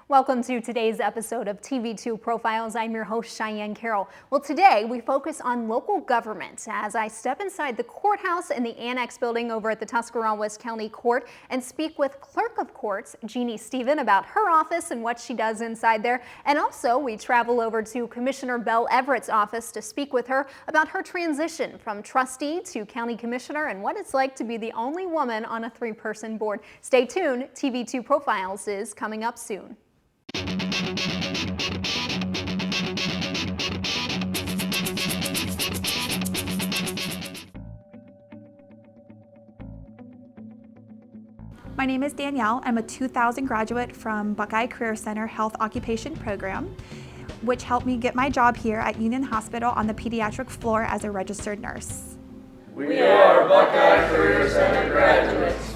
Welcome to today's episode of TV2 Profiles. I'm your host, Cheyenne Carroll. Well, today we focus on local government as I step inside the courthouse in the Annex building over at the Tuscarawas County Court and speak with Clerk of Courts, Jeannie Stephen, about her office and what she does inside there. And also we travel over to Commissioner Belle Everett's office to speak with her about her transition from trustee to county commissioner and what it's like to be the only woman on a three-person board. Stay tuned. TV2 Profiles is coming up soon. My name is Danielle. I'm a 2000 graduate from Buckeye Career Center Health Occupation Program, which helped me get my job here at Union Hospital on the pediatric floor as a registered nurse. We are Buckeye Career Center graduates.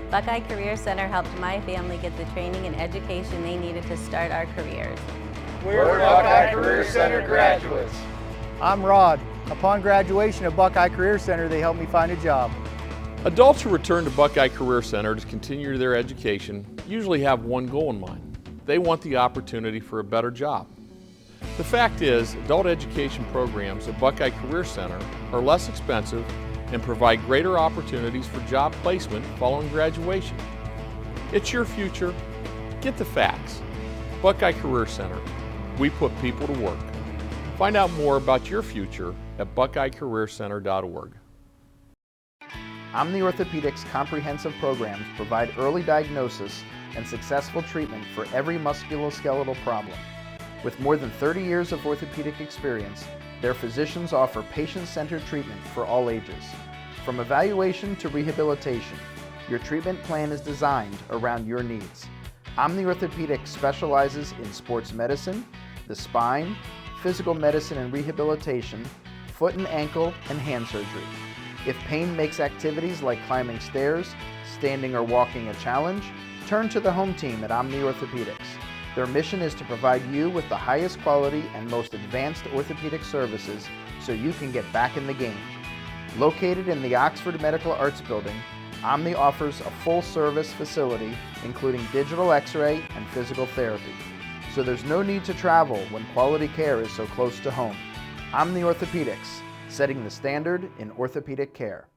Buckeye Career Center helped my family get the training and education they needed to start our careers. We're Buckeye Career Center graduates. I'm Rod. Upon graduation of Buckeye Career Center, they helped me find a job. Adults who return to Buckeye Career Center to continue their education usually have one goal in mind. They want the opportunity for a better job. The fact is, adult education programs at Buckeye Career Center are less expensive and provide greater opportunities for job placement following graduation. It's your future. Get the facts. Buckeye Career Center. We put people to work. Find out more about your future at buckeyecareercenter.org. Omni Orthopedics comprehensive programs provide early diagnosis and successful treatment for every musculoskeletal problem. With more than 30 years of orthopedic experience, their physicians offer patient-centered treatment for all ages. From evaluation to rehabilitation, your treatment plan is designed around your needs. Omni Orthopedics specializes in sports medicine, the spine, physical medicine and rehabilitation, foot and ankle, and hand surgery. If pain makes activities like climbing stairs, standing or walking a challenge, turn to the home team at Omni Orthopedics. Their mission is to provide you with the highest quality and most advanced orthopedic services so you can get back in the game. Located in the Oxford Medical Arts Building, Omni offers a full-service facility including digital x-ray and physical therapy. So there's no need to travel when quality care is so close to home. Omni Orthopedics, setting the standard in orthopedic care.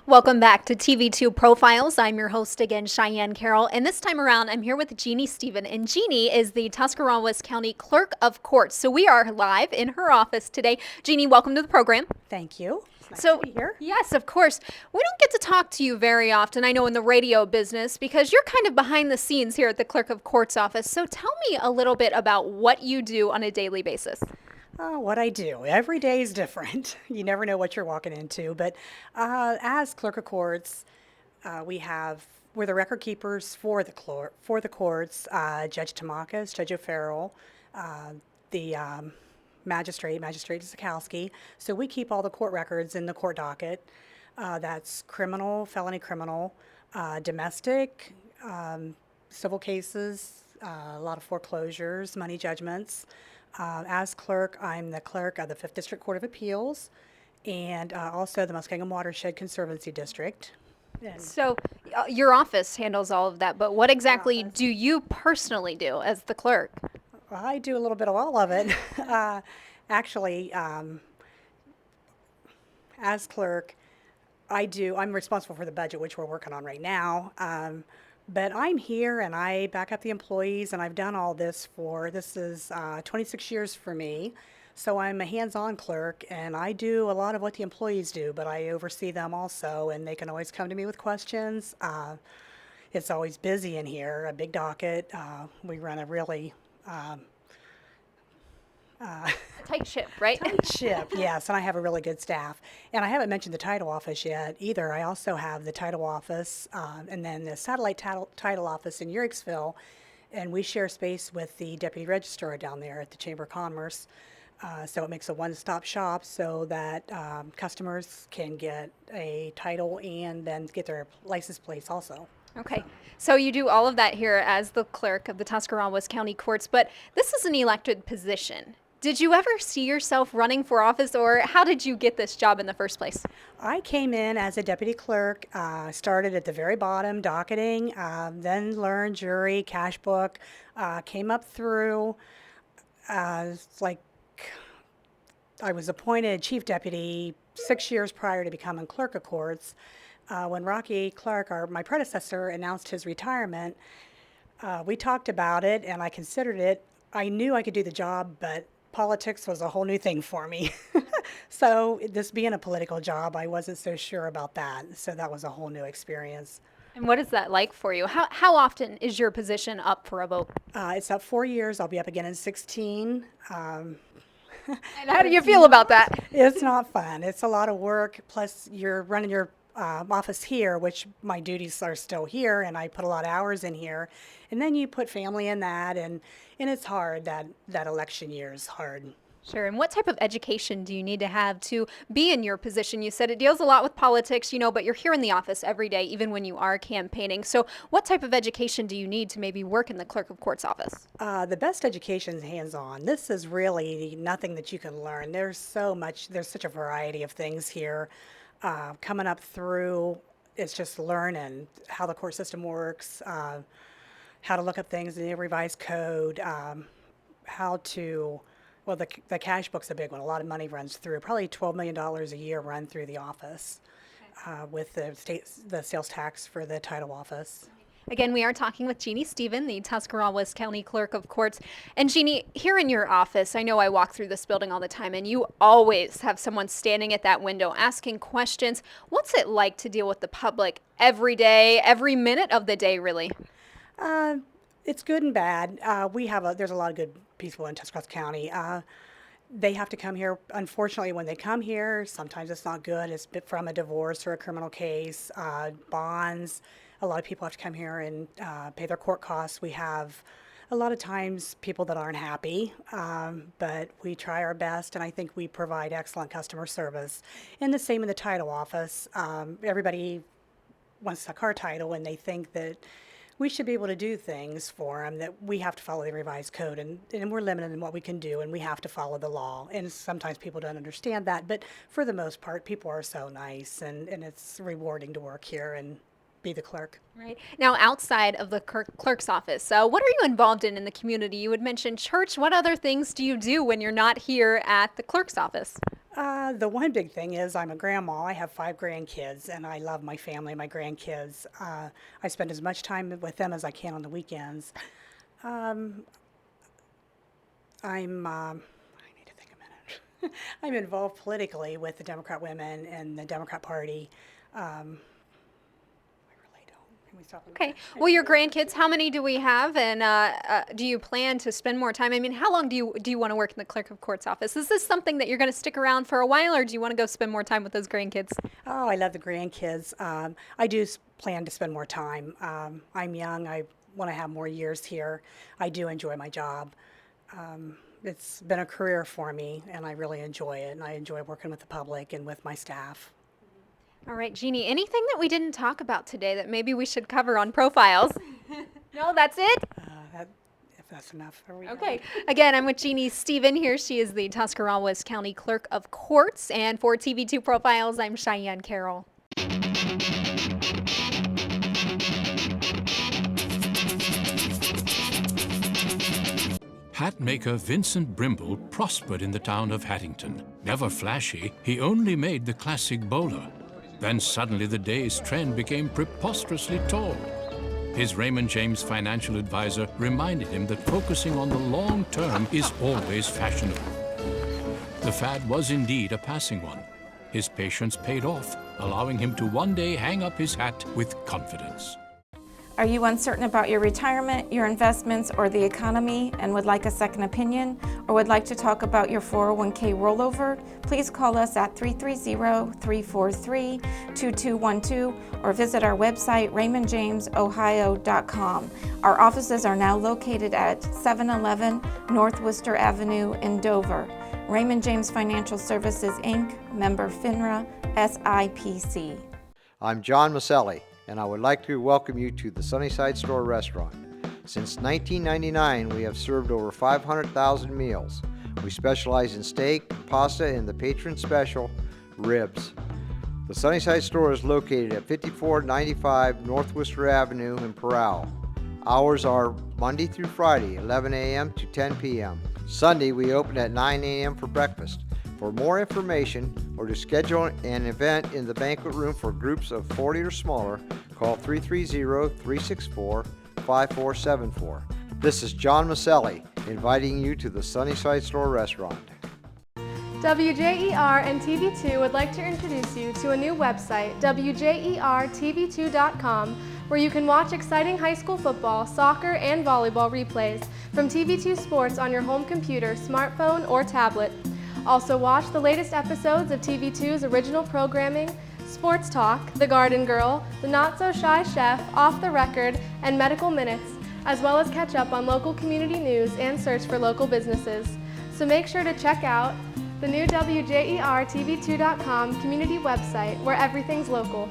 Welcome back to TV2 Profiles. I'm your host again, Cheyenne Carroll, and this time around I'm here with Jeannie Stephen, and Jeannie is the Tuscarawas County Clerk of Courts. So we are live in her office today. Jeannie, welcome to the program. Thank you. Nice so to be here. Yes, of course. We don't get to talk to you very often, I know, in the radio business because you're kind of behind the scenes here at the Clerk of Courts office. So tell me a little bit about what you do on a daily basis. What I do. Every day is different. You never know what you're walking into. But as Clerk of Courts, we're the record keepers for the courts. Judge Tamakis, Judge O'Farrell, the magistrate Zakowski. So we keep all the court records in the court docket. That's criminal, felony criminal, domestic, civil cases, a lot of foreclosures, money judgments. As clerk, I'm the clerk of the 5th District Court of Appeals and also the Muskingum Watershed Conservancy District. So your office handles all of that, but what exactly do you personally do as the clerk? Well, I do a little bit of all of it. Actually, as clerk, I'm responsible for the budget, which we're working on right now. But I'm here and I back up the employees, and I've done all this this is 26 years for me. So I'm a hands-on clerk and I do a lot of what the employees do, but I oversee them also, and they can always come to me with questions. It's always busy in here, a big docket. We run a really A tight ship, right? tight ship, yes, and I have a really good staff. And I haven't mentioned the title office yet either. I also have the title office and then the satellite title office in Uricksville, and we share space with the deputy registrar down there at the Chamber of Commerce. So it makes a one-stop shop so that customers can get a title and then get their license plates also. Okay, so you do all of that here as the clerk of the Tuscarawas County Courts, but this is an elected position. Did you ever see yourself running for office, or how did you get this job in the first place? I came in as a deputy clerk, started at the very bottom, docketing, then learned jury, cash book, came up through, like, I was appointed chief deputy 6 years prior to becoming clerk of courts. When Rocky Clark, my predecessor, announced his retirement, we talked about it and I considered it. I knew I could do the job, but politics was a whole new thing for me. So this being a political job, I wasn't so sure about that. So that was a whole new experience. And what is that like for you? How often is your position up for a vote? It's up 4 years. I'll be up again in 16. And how do you feel about that? It's not fun. It's a lot of work. Plus, you're running your office here, which my duties are still here, and I put a lot of hours in here. And then you put family in that, and it's hard. That election year is hard. Sure. And what type of education do you need to have to be in your position? You said it deals a lot with politics, but you're here in the office every day, even when you are campaigning. So what type of education do you need to maybe work in the clerk of court's office? The best education is hands-on. This is really nothing that you can learn. There's such a variety of things here. Coming up through, it's just learning how the court system works, how to look up things in the revised code, the cash book's a big one. A lot of money runs through. Probably $12 million a year run through the office with the sales tax for the title office. Again, we are talking with Jeannie Stephen, the Tuscarawas County Clerk of Courts. And Jeannie, here in your office, I know I walk through this building all the time, and you always have someone standing at that window asking questions. What's it like to deal with the public every day, every minute of the day, really? It's good and bad. There's a lot of good people in Tuscarawas County. They have to come here. Unfortunately, when they come here, sometimes it's not good. It's from a divorce or a criminal case, bonds. A lot of people have to come here and pay their court costs. We have a lot of times people that aren't happy, but we try our best, and I think we provide excellent customer service. And the same in the title office. Everybody wants a car title, and they think that we should be able to do things for them, that we have to follow the revised code, and we're limited in what we can do, and we have to follow the law. And sometimes people don't understand that, but for the most part, people are so nice, and it's rewarding to work here and be the clerk. Right. Now, outside of the clerk's office, what are you involved in the community? You had mentioned church. What other things do you do when you're not here at the clerk's office? The one big thing is I'm a grandma. I have 5 grandkids, and I love my family, my grandkids. I spend as much time with them as I can on the weekends. I need to think a minute. I'm involved politically with the Democrat women and the Democrat Party. Okay. Well, your grandkids, how many do we have? And do you plan to spend more time? I mean, how long do you want to work in the clerk of court's office? Is this something that you're going to stick around for a while, or do you want to go spend more time with those grandkids? Oh, I love the grandkids. I do plan to spend more time. I'm young. I want to have more years here. I do enjoy my job. It's been a career for me, and I really enjoy it. And I enjoy working with the public and with my staff. All right, Jeannie, anything that we didn't talk about today that maybe we should cover on profiles? No, that's it? If that's enough. Okay. Again, I'm with Jeannie Stephen here. She is the Tuscarawas County Clerk of Courts. And for TV2 Profiles, I'm Cheyenne Carroll. Hat maker Vincent Brimble prospered in the town of Hattington. Never flashy, he only made the classic bowler. Then suddenly the day's trend became preposterously tall. His Raymond James financial advisor reminded him that focusing on the long term is always fashionable. The fad was indeed a passing one. His patience paid off, allowing him to one day hang up his hat with confidence. Are you uncertain about your retirement, your investments, or the economy and would like a second opinion, or would like to talk about your 401k rollover? Please call us at 330-343-2212 or visit our website raymondjamesohio.com. Our offices are now located at 711 North Worcester Avenue in Dover. Raymond James Financial Services, Inc., member FINRA, SIPC. I'm John Maselli, and I would like to welcome you to the Sunnyside Store restaurant. Since 1999, we have served over 500,000 meals. We specialize in steak, pasta, and the patron special, ribs. The Sunnyside Store is located at 5495 North Worcester Avenue in Parral. Hours are Monday through Friday, 11 a.m. to 10 p.m. Sunday, we open at 9 a.m. for breakfast. For more information or to schedule an event in the banquet room for groups of 40 or smaller, call 330-364-5474. This is John Maselli inviting you to the Sunnyside Store restaurant. WJER and TV2 would like to introduce you to a new website, WJERTV2.com, where you can watch exciting high school football, soccer, and volleyball replays from TV2 Sports on your home computer, smartphone, or tablet. Also watch the latest episodes of TV2's original programming, Sports Talk, The Garden Girl, The Not So Shy Chef, Off the Record, and Medical Minutes, as well as catch up on local community news and search for local businesses. So make sure to check out the new WJERTV2.com community website where everything's local.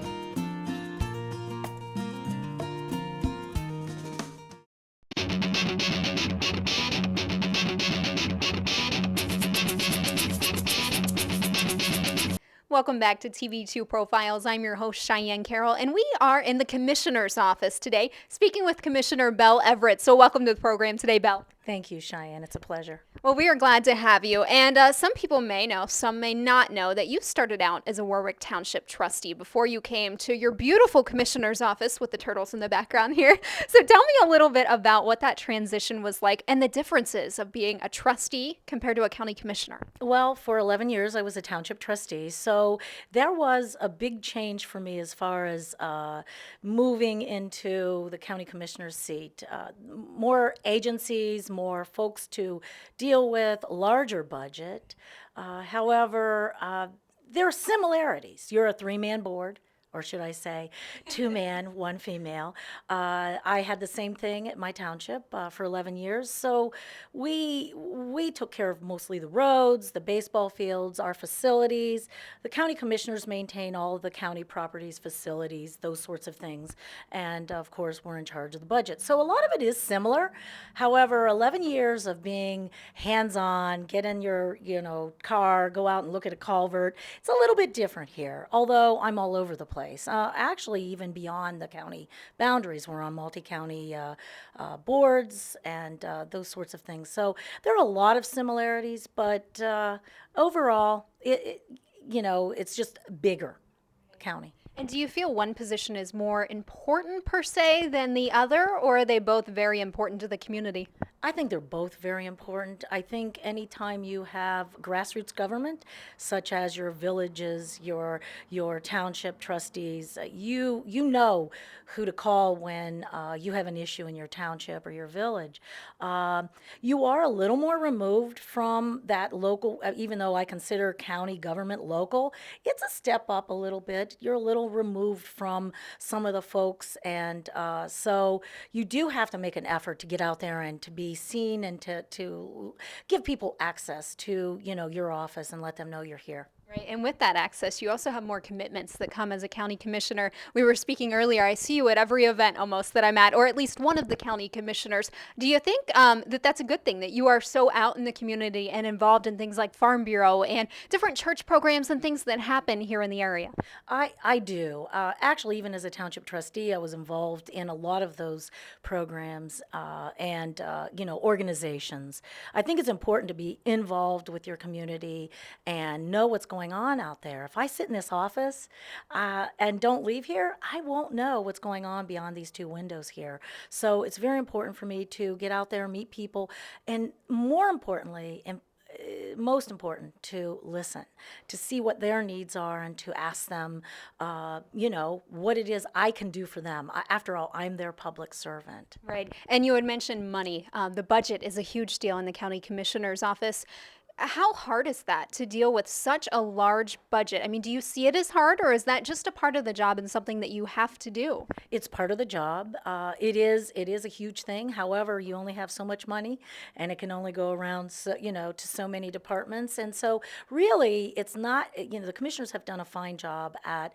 Welcome back to TV2 Profiles. I'm your host, Cheyenne Carroll, and we are in the Commissioner's office today, speaking with Commissioner Belle Everett. So welcome to the program today, Belle. Thank you, Cheyenne. It's a pleasure. Well, we are glad to have you. And some people may know, some may not know, that you started out as a Warwick Township trustee before you came to your beautiful commissioner's office with the turtles in the background here. So tell me a little bit about what that transition was like and the differences of being a trustee compared to a county commissioner. Well, for 11 years, I was a township trustee. So there was a big change for me as far as moving into the county commissioner's seat. More agencies, more folks to deal with, larger budget. However, there are similarities. You're a three-man board, or should I say, two-man, one female. I had the same thing at my township for 11 years. So we took care of mostly the roads, the baseball fields, our facilities. The county commissioners maintain all of the county properties, facilities, those sorts of things. And of course, we're in charge of the budget. So a lot of it is similar. However, 11 years of being hands-on, get in your car, go out and look at a culvert, it's a little bit different here, although I'm all over the place. Actually, even beyond the county boundaries, we're on multi-county boards and those sorts of things. So there are a lot of similarities, but overall, it's just a bigger county. And do you feel one position is more important per se than the other, or are they both very important to the community? I think they're both very important. I think anytime you have grassroots government, such as your villages, your township trustees, you know who to call when you have an issue in your township or your village. You are a little more removed from that local, even though I consider county government local, it's a step up a little bit. You're a little removed from some of the folks, and so you do have to make an effort to get out there and to be seen and to give people access to your office and let them know you're here. Right, and with that access, you also have more commitments that come as a county commissioner. We were speaking earlier, I see you at every event almost that I'm at, or at least one of the county commissioners. Do you think that that's a good thing, that you are so out in the community and involved in things like Farm Bureau and different church programs and things that happen here in the area? I do. Actually, even as a township trustee, I was involved in a lot of those programs and organizations. I think it's important to be involved with your community and know what's going on out there. If I sit in this office and don't leave here, I won't know what's going on beyond these two windows here. So it's very important for me to get out there, meet people, and more importantly, and most important, to listen, to see what their needs are and to ask them, what it is I can do for them. After all, I'm their public servant. Right. And you had mentioned money. The budget is a huge deal in the county commissioner's office. How hard is that to deal with such a large budget? I mean, do you see it as hard, or is that just a part of the job and something that you have to do? It's part of the job. It is a huge thing. However, you only have so much money, and it can only go around, to so many departments. And so really, it's not, the commissioners have done a fine job at,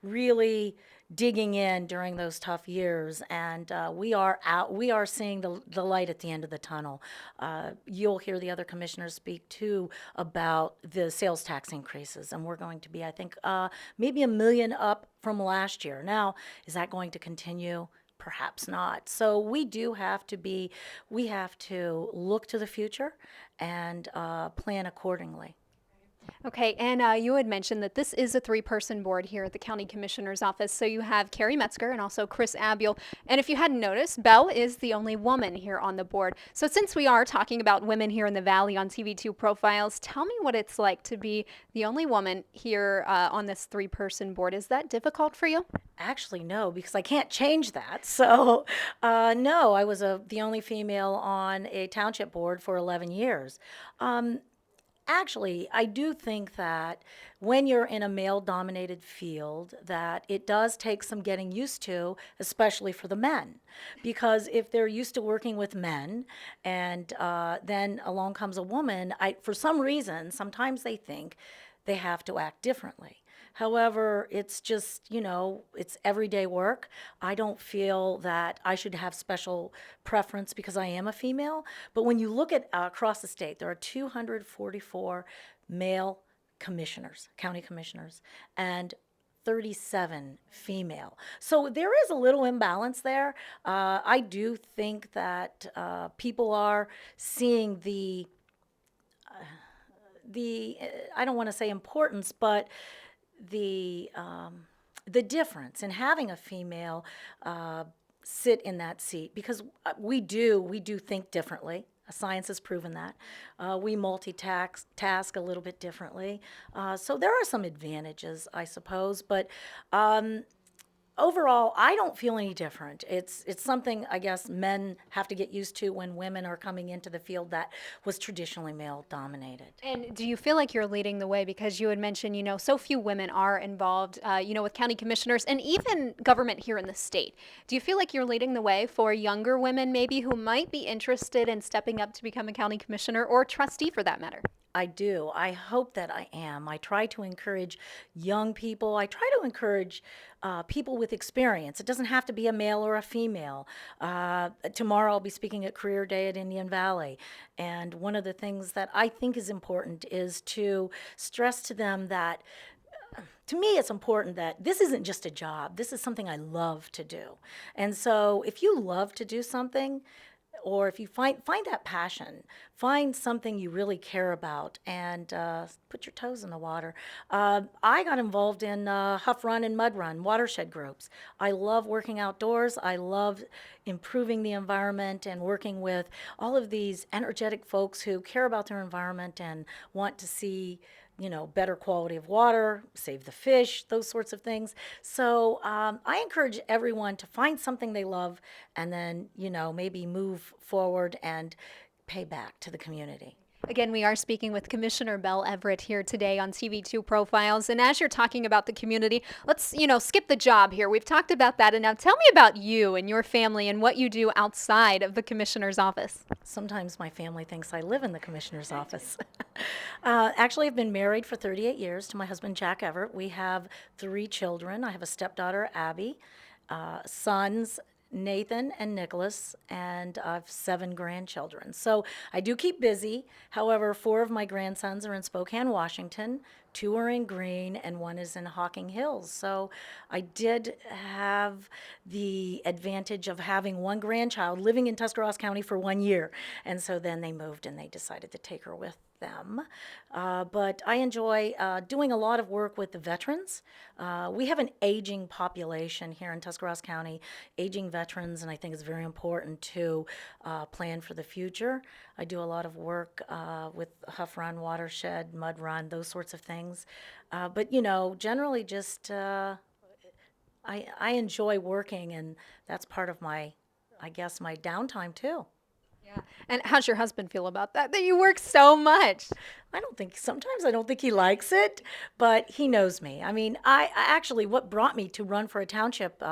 really digging in during those tough years, and we are seeing the light at the end of the tunnel. You'll hear the other commissioners speak too about the sales tax increases, and we're going to be, I think, maybe $1 million up from last year. Now, is that going to continue? Perhaps not. So we have to look to the future and plan accordingly. Okay, and you had mentioned that this is a 3-person board here at the County Commissioner's Office. So you have Carrie Metzger and also Chris Abiel. And if you hadn't noticed, Belle is the only woman here on the board. So since we are talking about women here in the Valley on TV2 Profiles, tell me what it's like to be the only woman here on this 3-person board. Is that difficult for you? Actually, no, because I can't change that. So, no, I was the only female on a township board for 11 years. Actually, I do think that when you're in a male-dominated field, that it does take some getting used to, especially for the men. Because if they're used to working with men, and then along comes a woman, for some reason, sometimes they think they have to act differently. However, it's just, it's everyday work. I don't feel that I should have special preference because I am a female. But when you look at across the state, there are 244 male commissioners, county commissioners, and 37 female. So there is a little imbalance there. I do think that people are seeing the I don't want to say importance, but the difference in having a female sit in that seat, because we do think differently. Science has proven that. We multitask a little bit differently. So there are some advantages, I suppose, but overall, I don't feel any different. It's something I guess men have to get used to when women are coming into the field that was traditionally male dominated. And do you feel like you're leading the way, because you had mentioned, so few women are involved, with county commissioners and even government here in the state. Do you feel like you're leading the way for younger women maybe who might be interested in stepping up to become a county commissioner or trustee for that matter? I do. I hope that I am. I try to encourage young people. I try to encourage people with experience. It doesn't have to be a male or a female. Tomorrow I'll be speaking at Career Day at Indian Valley. And one of the things that I think is important is to stress to them that to me, it's important that this isn't just a job. This is something I love to do. And so if you love to do something, or if you find that passion, find something you really care about, and put your toes in the water. I got involved in Huff Run and Mud Run watershed groups. I love working outdoors. I love improving the environment and working with all of these energetic folks who care about their environment and want to see better quality of water, save the fish, those sorts of things. So I encourage everyone to find something they love and then, maybe move forward and pay back to the community. Again, we are speaking with Commissioner Belle Everett here today on TV2 Profiles. And as you're talking about the community, let's, skip the job here. We've talked about that. And now tell me about you and your family and what you do outside of the commissioner's office. Sometimes my family thinks I live in the commissioner's office. Actually, I've been married for 38 years to my husband, Jack Everett. We have 3 children. I have a stepdaughter, Abby, sons, Nathan and Nicholas, and I have 7 grandchildren. So I do keep busy. However, 4 of my grandsons are in Spokane, Washington, 2 are in Greene, and 1 is in Hocking Hills. So I did have the advantage of having 1 grandchild living in Tuscarawas County for 1 year. And so then they moved and they decided to take her with them. But I enjoy doing a lot of work with the veterans. We have an aging population here in Tuscarawas County, aging veterans, and I think it's very important to plan for the future. I do a lot of work with Huff Run, Watershed, Mud Run, those sorts of things. But generally just I enjoy working, and that's part of my downtime too. Yeah. And how's your husband feel about that you work so much? sometimes I don't think he likes it, but he knows me. I mean, I actually, what brought me to run for a township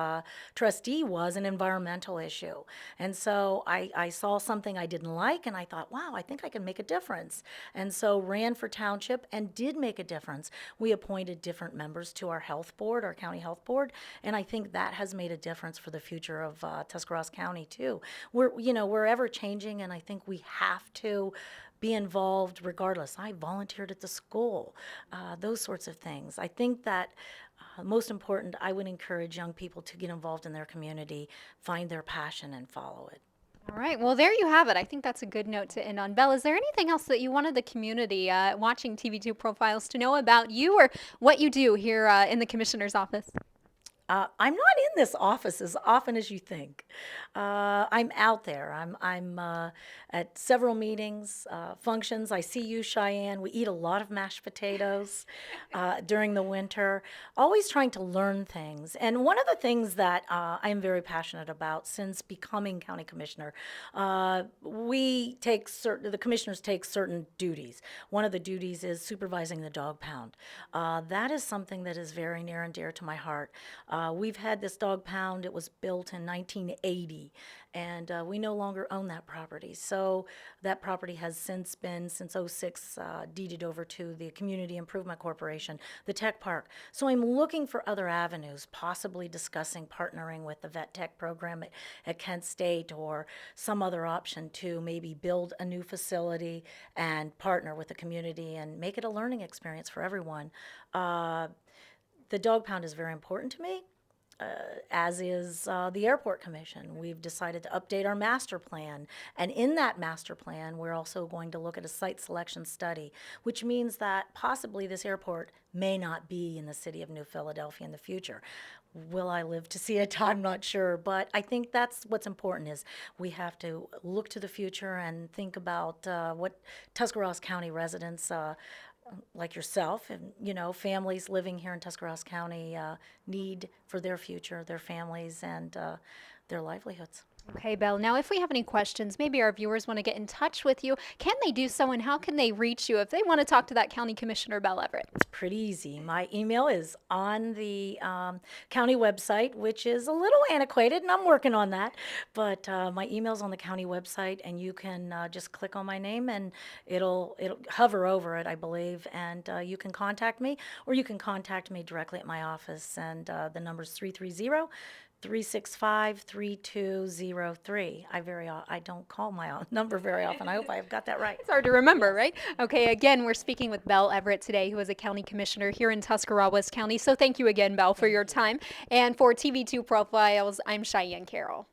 trustee was an environmental issue. And so I saw something I didn't like, and I thought, wow, I think I can make a difference. And so ran for township and did make a difference. We appointed different members to our health board, our county health board, and I think that has made a difference for the future of Tuscarawas County too. We're ever changing, and I think we have to be involved regardless. I volunteered at the school, those sorts of things. I think that most important, I would encourage young people to get involved in their community, find their passion, and follow it. All right, well, there you have it. I think that's a good note to end on. Belle, is there anything else that you wanted the community watching TV2 Profiles to know about you or what you do here in the Commissioner's office? I'm not in this office as often as you think. I'm out there. I'm at several meetings, functions. I see you, Cheyenne. We eat a lot of mashed potatoes during the winter, always trying to learn things. And one of the things that I'm very passionate about since becoming county commissioner, the commissioners take certain duties. One of the duties is supervising the dog pound. That is something that is very near and dear to my heart. We've had this dog pound. It was built in 1980, and we no longer own that property. So that property has since 06, deeded over to the Community Improvement Corporation, the Tech Park. So I'm looking for other avenues, possibly discussing partnering with the Vet Tech program at Kent State or some other option to maybe build a new facility and partner with the community and make it a learning experience for everyone. The dog pound is very important to me, as is the Airport Commission. We've decided to update our master plan, and in that master plan, we're also going to look at a site selection study, which means that possibly this airport may not be in the city of New Philadelphia in the future. Will I live to see it? I'm not sure, but I think that's what's important is we have to look to the future and think about what Tuscarawas County residents like yourself and, families living here in Tuscarawas County need for their future, their families, and their livelihoods. Okay, Belle. Now, if we have any questions, maybe our viewers want to get in touch with you, can they do so, and how can they reach you if they want to talk to that County Commissioner, Belle Everett? It's pretty easy. My email is on the county website, which is a little antiquated, and I'm working on that. But my email's on the county website, and you can just click on my name, and it'll hover over it, I believe, and you can contact me, or you can contact me directly at my office, and the number's 330-365-3203. I don't call my number very often. I hope I've got that right. It's hard to remember, right? Okay, again, we're speaking with Belle Everett today, who is a county commissioner here in Tuscarawas County. So thank you again, Belle, for your time. And for TV2 Profiles, I'm Cheyenne Carroll.